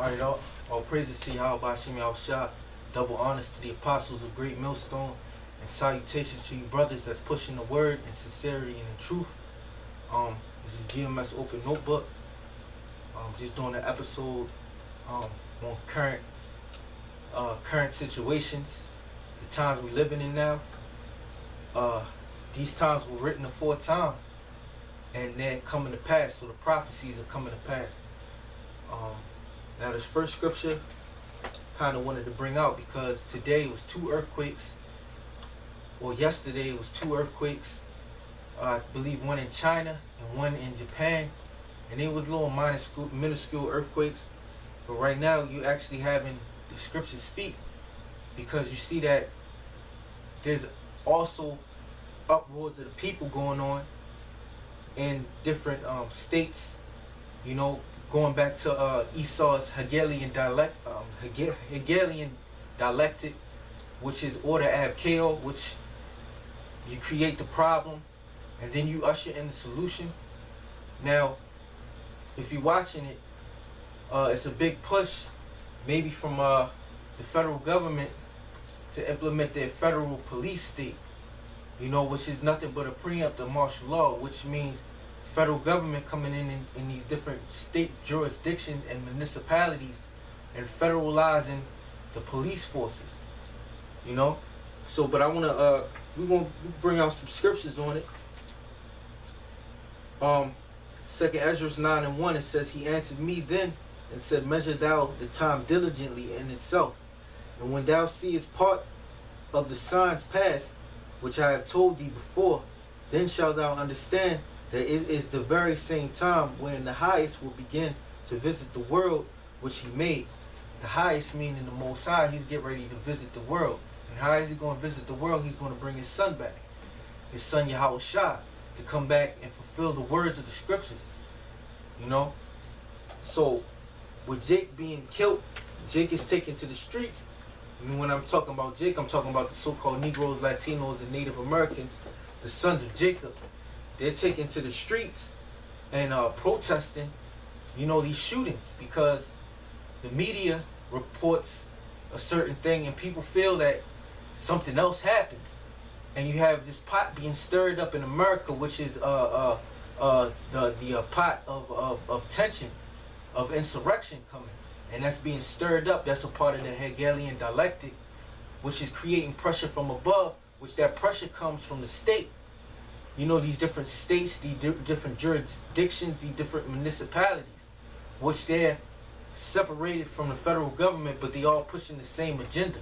Alright, all praises to Yahweh Hashem Yahushua. Double honors to the apostles of Great Millstone, and salutations to you brothers that's pushing the word in sincerity and in truth. This is Gmsopenotebook. Just doing an episode on current situations, the times we're living in now. These times were written aforetime, and they're coming to pass. So the prophecies are coming to pass. Now this first scripture kind of wanted to bring out because today was 2 earthquakes, or yesterday it was 2 earthquakes. I believe one in China and one in Japan, and they was little minuscule earthquakes. But right now you actually having the scriptures speak, because you see that there's also uproars of the people going on in different states, you know, going back to Esau's Hegelian dialectic, which is order ab chaos, which you create the problem and then you usher in the solution. Now, if you're watching it, it's a big push, maybe from the federal government, to implement their federal police state, you know, which is nothing but a preempt of martial law, which means federal government coming in these different state jurisdictions and municipalities and federalizing the police forces, you know. So, but I want to we want to bring out some scriptures on it. 2nd Ezra 9:1, it says, "He answered me then and said, Measure thou the time diligently in itself, and when thou seest part of the signs pass, which I have told thee before, then shalt thou understand that it is the very same time when the highest will begin to visit the world which he made." The highest meaning the Most High. He's getting ready to visit the world. And how is he going to visit the world? He's going to bring his son back, his son Yahushua, to come back and fulfill the words of the scriptures, you know. So with Jake being killed, Jake is taken to the streets. I mean, when I'm talking about Jake, I'm talking about the so-called Negroes, Latinos, and Native Americans, the sons of Jacob. They're taken to the streets and protesting, you know, these shootings, because the media reports a certain thing and people feel that something else happened. And you have this pot being stirred up in America, which is the pot of tension, of insurrection coming. And that's being stirred up. That's a part of the Hegelian dialectic, which is creating pressure from above, which that pressure comes from the state. You know, these different states, these different jurisdictions, these different municipalities, which they're separated from the federal government, but they all pushing the same agenda,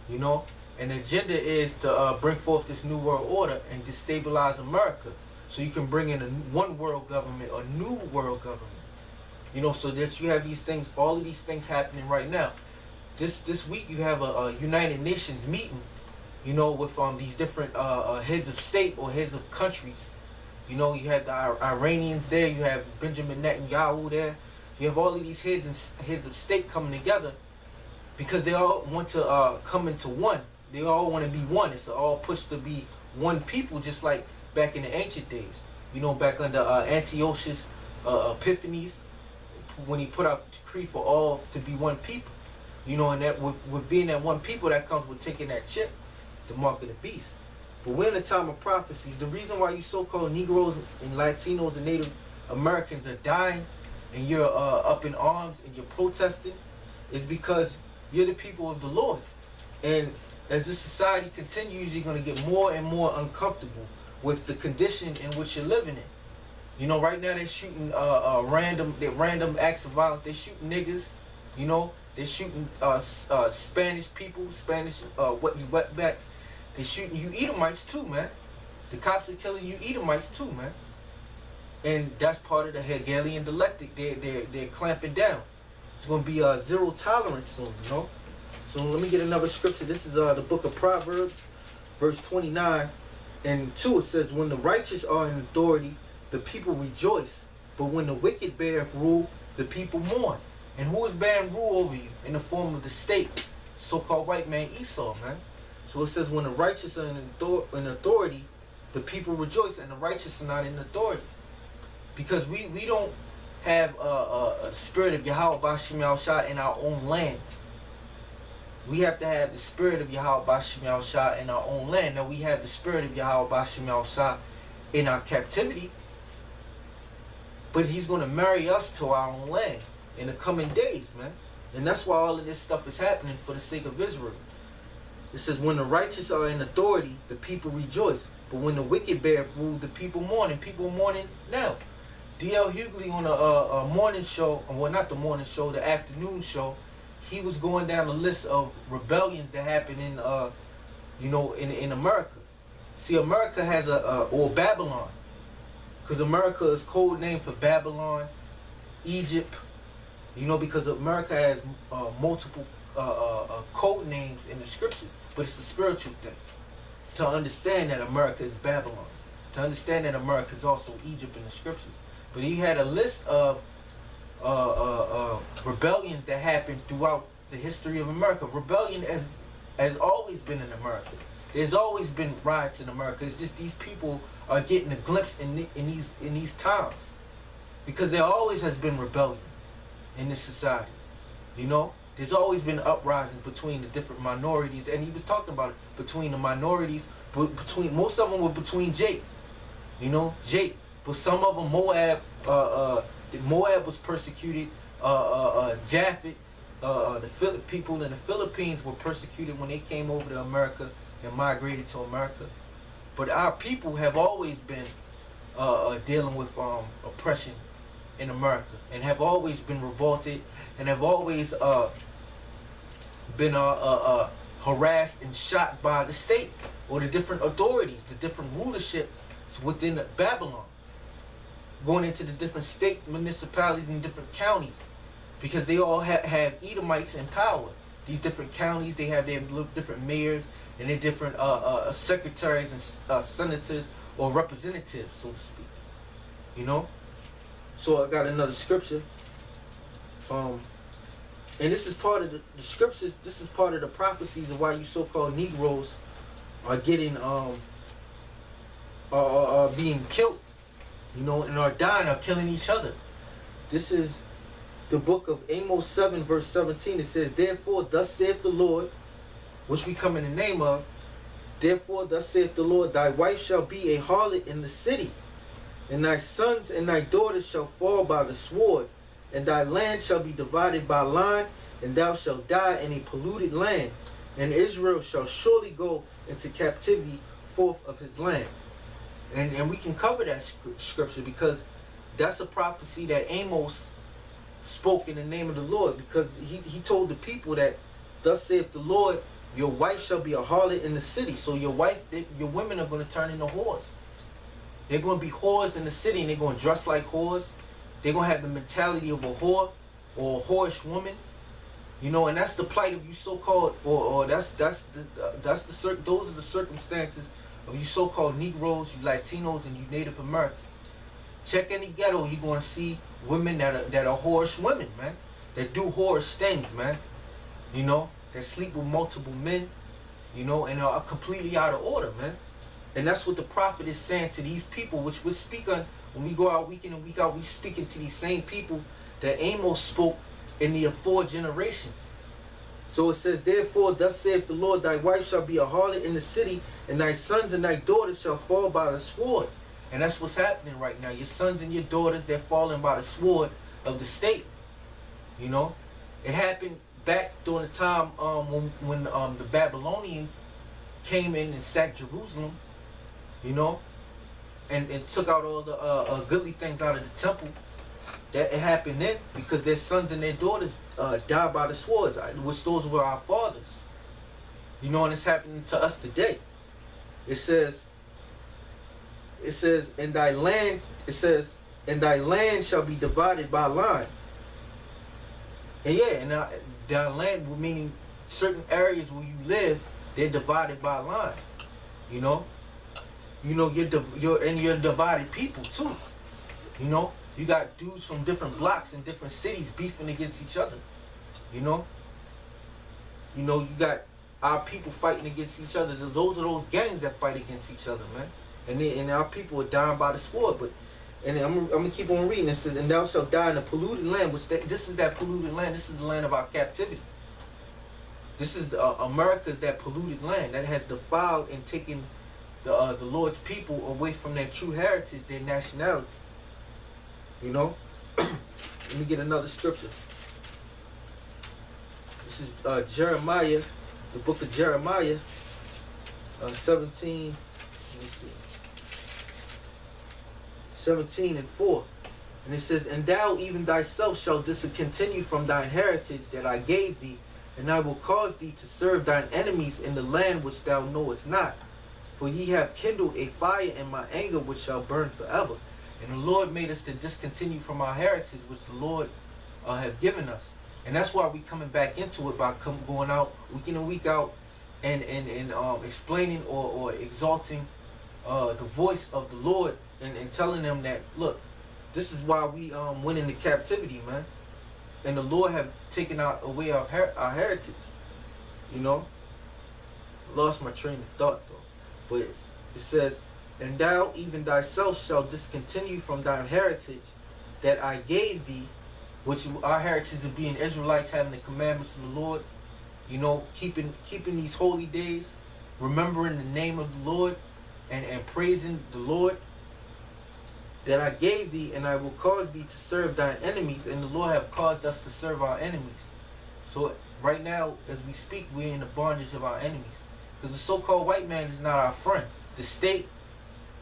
you know. And the agenda is to bring forth this new world order and destabilize America, so you can bring in a one world government, a new world government, you know. So that you have these things, all of these things happening right now. This week you have a United Nations meeting, you know, with these different heads of state or heads of countries. You know, you have the Iranians there, you have Benjamin Netanyahu there, you have all of these heads of state coming together, because they all want to come into one. They all want to be one. It's all pushed to be one people, just like back in the ancient days. You know, back under Antiochus Epiphanes, when he put out the decree for all to be one people. You know, and that with being that one people, that comes with taking that chip, the mark of the beast. But we're in the time of prophecies. The reason why you so-called Negroes and Latinos and Native Americans are dying, and you're up in arms and you're protesting, is because you're the people of the Lord. And as this society continues, you're going to get more and more uncomfortable with the condition in which you're living in. You know, right now they're shooting random acts of violence. They're shooting niggas, you know. They're shooting Spanish people, wetbacks. They're shooting you Edomites too, man. The cops are killing you Edomites too, man. And that's part of the Hegelian dialectic. They're clamping down. It's going to be zero tolerance soon, you know. So let me get another scripture. This is the book of Proverbs, verse 29 and 2. It says, "When the righteous are in authority, the people rejoice. But when the wicked beareth rule, the people mourn." And who is bearing rule over you? In the form of the state. So-called white man Esau, man. So it says, when the righteous are in authority, the people rejoice, and the righteous are not in authority. Because we don't have a spirit of Yahweh Bashim Yahushua in our own land. We have to have the spirit of Yahweh Bashim Yahushua in our own land. Now we have the spirit of Yahweh Bashim Yahushua in our captivity, but he's going to marry us to our own land in the coming days, man. And that's why all of this stuff is happening for the sake of Israel. It says, when the righteous are in authority, the people rejoice. But when the wicked bear rule, the people mourn. And people mourning now. D.L. Hughley on a morning show, well, not the morning show, the afternoon show, he was going down the list of rebellions that happened in, in America. See, America has or Babylon, because America is code name for Babylon, Egypt, because America has multiple code names in the scriptures, but it's a spiritual thing. To understand that America is Babylon, to understand that America is also Egypt in the scriptures. But he had a list of rebellions that happened throughout the history of America. Rebellion has always been in America. There's always been riots in America. It's just these people are getting a glimpse in these times, because there always has been rebellion in this society. There's always been uprisings between the different minorities, and he was talking about it, between the minorities, between most of them were between Jake, but some of them Moab was persecuted, Japhet, the people in the Philippines were persecuted when they came over to America and migrated to America. But our people have always been dealing with oppression in America, and have always been revolted, and have always been harassed and shot by the state or the different authorities, the different rulership within Babylon, going into the different state municipalities and different counties, because they all have Edomites in power. These different counties, they have their different mayors and their different secretaries and senators or representatives, so to speak. So I got another scripture. And this is part of the scriptures. This is part of the prophecies of why you so-called Negroes are getting being killed, and are dying, are killing each other. This is the book of Amos 7, verse 17. It says, therefore, thus saith the Lord, which we come in the name of, therefore, thus saith the Lord, thy wife shall be a harlot in the city, and thy sons and thy daughters shall fall by the sword, and thy land shall be divided by line, and thou shalt die in a polluted land, and Israel shall surely go into captivity forth of his land. And we can cover that scripture, because that's a prophecy that Amos spoke in the name of the Lord, because he told the people that, thus saith the Lord, your wife shall be a harlot in the city. So your women are going to turn into whores. They're going to be whores in the city, and they're going to dress like whores. They're going to have the mentality of a whore or a whorish woman. And that's the plight of you so-called, or those are the circumstances of you so-called Negroes, you Latinos, and you Native Americans. Check any ghetto, you're going to see women that are whorish women, man. That do whorish things, man. That sleep with multiple men, and are completely out of order, man. And that's what the prophet is saying to these people, which we speak on when we go out week in and week out. We speaking to these same people that Amos spoke in the 4 generations. So it says, therefore, thus saith the Lord, thy wife shall be a harlot in the city, and thy sons and thy daughters shall fall by the sword. And that's what's happening right now. Your sons and your daughters, they're falling by the sword of the state. It happened back during the time when the Babylonians came in and sacked Jerusalem, and took out all the goodly things out of the temple. That it happened then, because their sons and their daughters died by the swords, which those were our fathers. And it's happening to us today. It says, and thy land shall be divided by line. And thy land, meaning certain areas where you live, they're divided by line. You're divided people too. You got dudes from different blocks and different cities beefing against each other. You got our people fighting against each other. Those are those gangs that fight against each other, man. And our people are dying by the sword. But And I'm gonna keep on reading. It says, and thou shalt die in a polluted land, which this is that polluted land. This is the land of our captivity. This is America's that polluted land that has defiled and taken the Lord's people away from their true heritage, their nationality. You know. Let me get another scripture. This is Jeremiah, the book of Jeremiah, 17. Let me see. 17 and 4. And it says, and thou even thyself shalt discontinue from thine heritage that I gave thee, and I will cause thee to serve thine enemies in the land which thou knowest not. For ye have kindled a fire in my anger which shall burn forever. And the Lord made us to discontinue from our heritage which the Lord have given us. And that's why we coming back into it by going out week in and week out and explaining or exalting the voice of the Lord and telling them that, look, this is why we went into captivity, man. And the Lord have taken away our heritage. You know? Lost my train of thought, though. But it says, and thou even thyself shalt discontinue from thine heritage that I gave thee, which our heritage of being Israelites, having the commandments of the Lord, you know, keeping these holy days, remembering the name of the Lord, and praising the Lord, that I gave thee, and I will cause thee to serve thine enemies. And the Lord have caused us to serve our enemies. So right now, as we speak, we're in the bondage of our enemies. Because the so-called white man is not our friend. The state,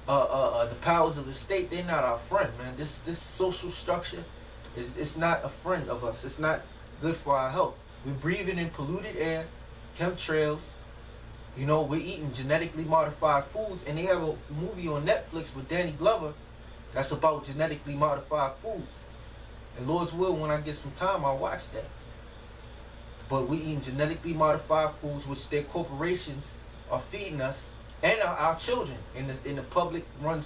the powers of the state, they're not our friend, man. This social structure it's not a friend of us. It's not good for our health. We're breathing in polluted air, chemtrails. You know, we're eating genetically modified foods. And they have a movie on Netflix with Danny Glover that's about genetically modified foods. And Lord's will, when I get some time, I'll watch that. But we're eating genetically modified foods, which their corporations are feeding us and our children in the public run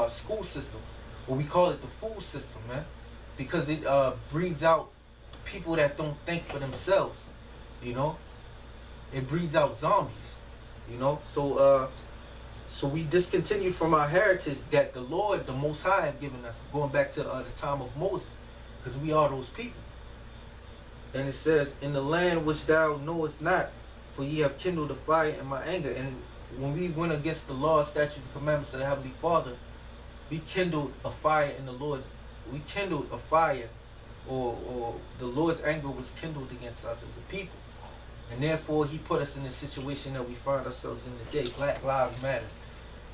school system. Or we call it the food system, man. Because it breeds out people that don't think for themselves, you know. It breeds out zombies, you know. So we discontinue from our heritage that the Lord, the Most High, have given us, going back to the time of Moses, because we are those people. And it says, in the land which thou knowest not, for ye have kindled a fire in my anger. And when we went against the law, statutes, and commandments of the Heavenly Father, we kindled a fire in the Lord's. We kindled a fire, or the Lord's anger was kindled against us as a people. And therefore, he put us in the situation that we find ourselves in today. Black Lives Matter.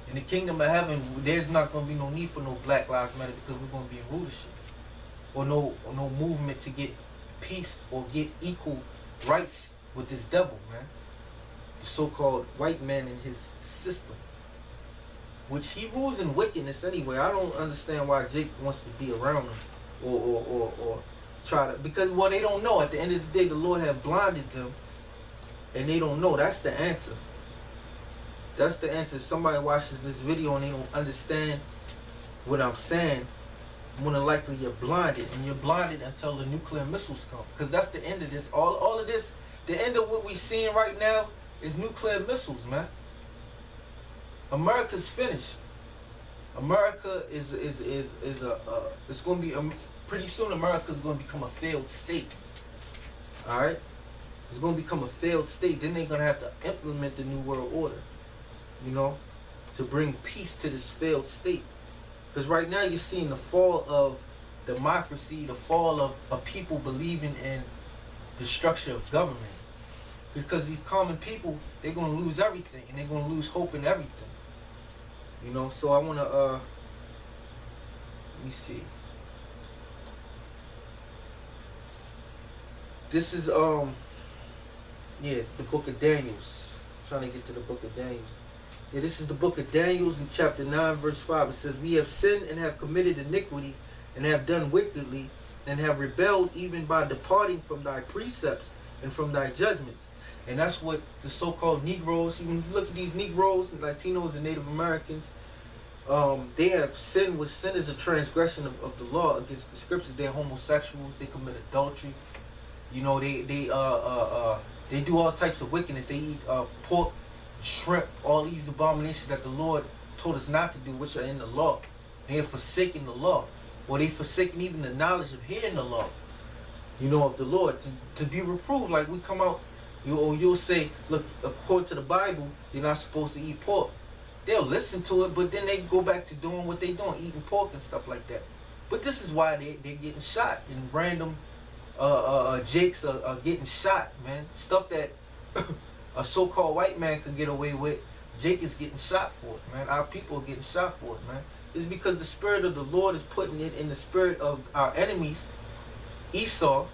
In the kingdom of heaven, there's not going to be no need for no Black Lives Matter, because we're going to be in rulership. Or no movement to get peace or get equal rights with this devil, man. The so-called white man in his system. Which he rules in wickedness anyway. I don't understand why Jake wants to be around him or try to, because well, they don't know. At the end of the day, the Lord have blinded them and they don't know. That's the answer. That's the answer. If somebody watches this video and they don't understand what I'm saying, more than likely you're blinded, and you're blinded until the nuclear missiles come. Because that's the end of this. All of this, the end of what we're seeing right now is nuclear missiles, man. America's finished. America is it's going to be pretty soon. America's going to become a failed state. All right, it's going to become a failed state. Then they're going to have to implement the new world order, you know, to bring peace to this failed state. Because right now you're seeing the fall of democracy, the fall of people believing in the structure of government. Because these common people, they're going to lose everything, and they're going to lose hope in everything. You know, so I want to, let me see. This is, yeah, the book of Daniels. I'm trying to get to the book of Daniels. Yeah, this is the book of Daniels in chapter 9, verse 5. It says, we have sinned and have committed iniquity and have done wickedly and have rebelled even by departing from thy precepts and from thy judgments. And that's what the so-called Negroes, when you look at these Negroes, Latinos, and Native Americans, they have sinned, which sin is a transgression of the law against the scriptures. They're homosexuals, they commit adultery. You know, they do all types of wickedness. They eat pork, shrimp, all these abominations that the Lord told us not to do, which are in the law. They have forsaken the law. Or they forsaken even the knowledge of hearing the law, of the Lord. To be reproved, like we come out, you'll say, look, according to the Bible, you're not supposed to eat pork. They'll listen to it, but then they go back to doing what they're doing, eating pork and stuff like that. But this is why they're getting shot, and random jakes are getting shot, man. Stuff that a so-called white man could get away with, Jake is getting shot for it, man. Our people are getting shot for it, man. It's because the spirit of the Lord is putting it in the spirit of our enemies, Esau,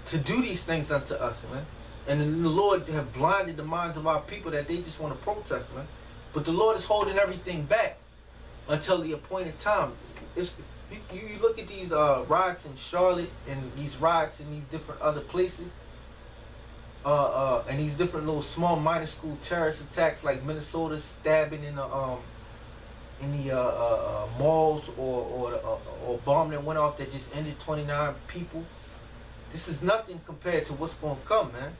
to do these things unto us, man. And the Lord have blinded the minds of our people that they just want to protest, man. But the Lord is holding everything back until the appointed time. You look at these riots in Charlotte and these riots in these different other places, and these different little small minor school terrorist attacks like Minnesota stabbing in the malls, or bomb that went off that just ended 29 people. This is nothing compared to what's going to come, man.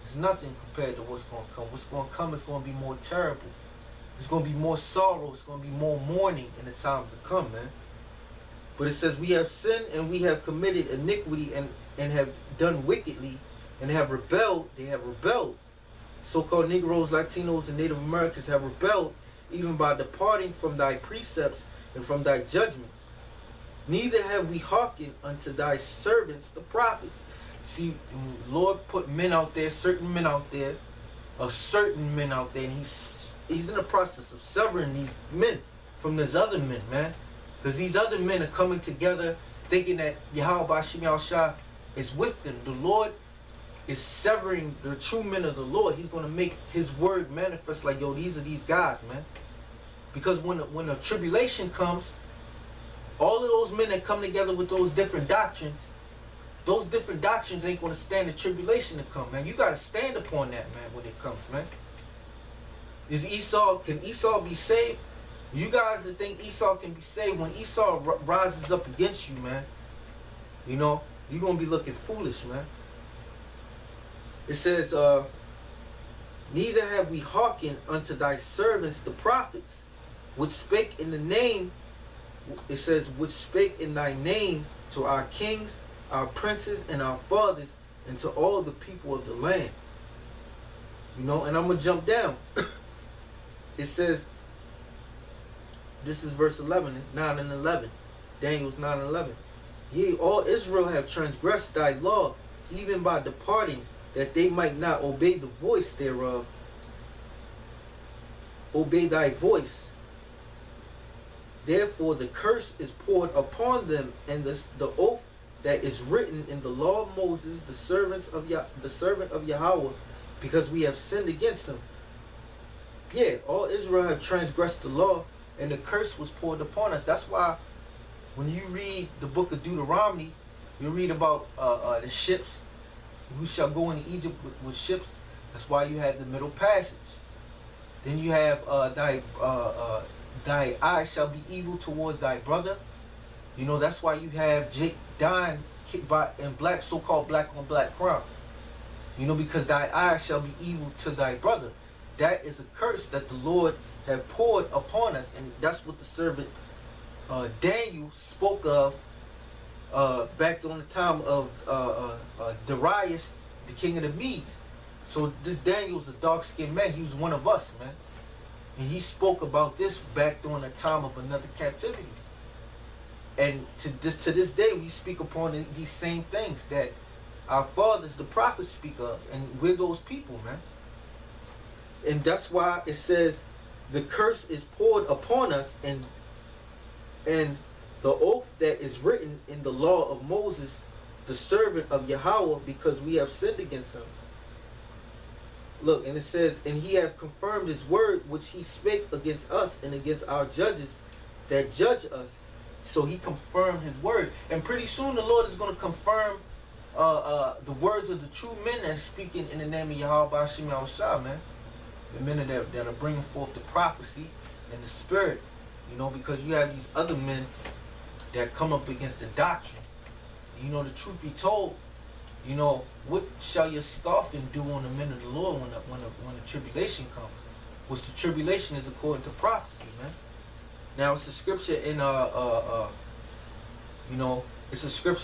It's nothing compared to what's going to come. What's going to come is going to be more terrible. It's going to be more sorrow. It's going to be more mourning in the times to come, man. But it says, we have sinned and we have committed iniquity and have done wickedly and have rebelled. They have rebelled. So-called Negroes, Latinos, and Native Americans have rebelled, even by departing from thy precepts and from thy judgments. Neither have we hearkened unto thy servants, the prophets. See, Lord put men out there, certain men out there, and he's in the process of severing these men from these other men, man. Because these other men are coming together thinking that Yahweh Bashim Yahushua is with them. The Lord is severing the true men of the Lord. He's going to make his word manifest like, yo, these are these guys, man. Because when a tribulation comes, all of those men that come together with those different doctrines ain't going to stand the tribulation to come, man. You got to stand upon that, man, when it comes, man. Can Esau be saved? You guys that think Esau can be saved, when Esau rises up against you, man, you're going to be looking foolish, man. It says, neither have we hearkened unto thy servants, the prophets, which spake in the name, it says, which spake in thy name to our kings, our princes, and our fathers, and to all the people of the land. And I'm going to jump down. It says, this is verse 11, it's 9 and 11. Daniel's 9 and 11. Yea, all Israel have transgressed thy law, even by departing, that they might not obey the voice thereof. Obey thy voice. Therefore the curse is poured upon them, and the oath that is written in the law of Moses, the servant of Yahweh, because we have sinned against him. Yeah, all Israel have transgressed the law, and the curse was poured upon us. That's why when you read the book of Deuteronomy, you read about the ships, who shall go into Egypt with ships. That's why you have the middle passage. Then you have thy eye shall be evil towards thy brother. That's why you have Jake dying in black, so-called black on black crime. Because thy eye shall be evil to thy brother. That is a curse that the Lord had poured upon us, and that's what the servant Daniel spoke of back on the time of Darius, the king of the Medes. So this Daniel's a dark-skinned man. He was one of us, man. And he spoke about this back during the time of another captivity. And to this day, we speak upon these same things that our fathers, the prophets, speak of. And we're those people, man. And that's why it says the curse is poured upon us, and the oath that is written in the law of Moses, the servant of Yahweh, because we have sinned against him. Look, and it says, and he hath confirmed his word which he spake against us and against our judges that judge us. So he confirmed his word. And pretty soon the Lord is going to confirm the words of the true men that speaking in the name of Yahweh Bashim Yahushua, man. The men that are bringing forth the prophecy and the spirit, because you have these other men that come up against the doctrine. The truth be told, what shall your scoffing do on the men of the Lord when the tribulation comes? Which the tribulation is according to prophecy, man. Now it's a scripture in you know, it's a scripture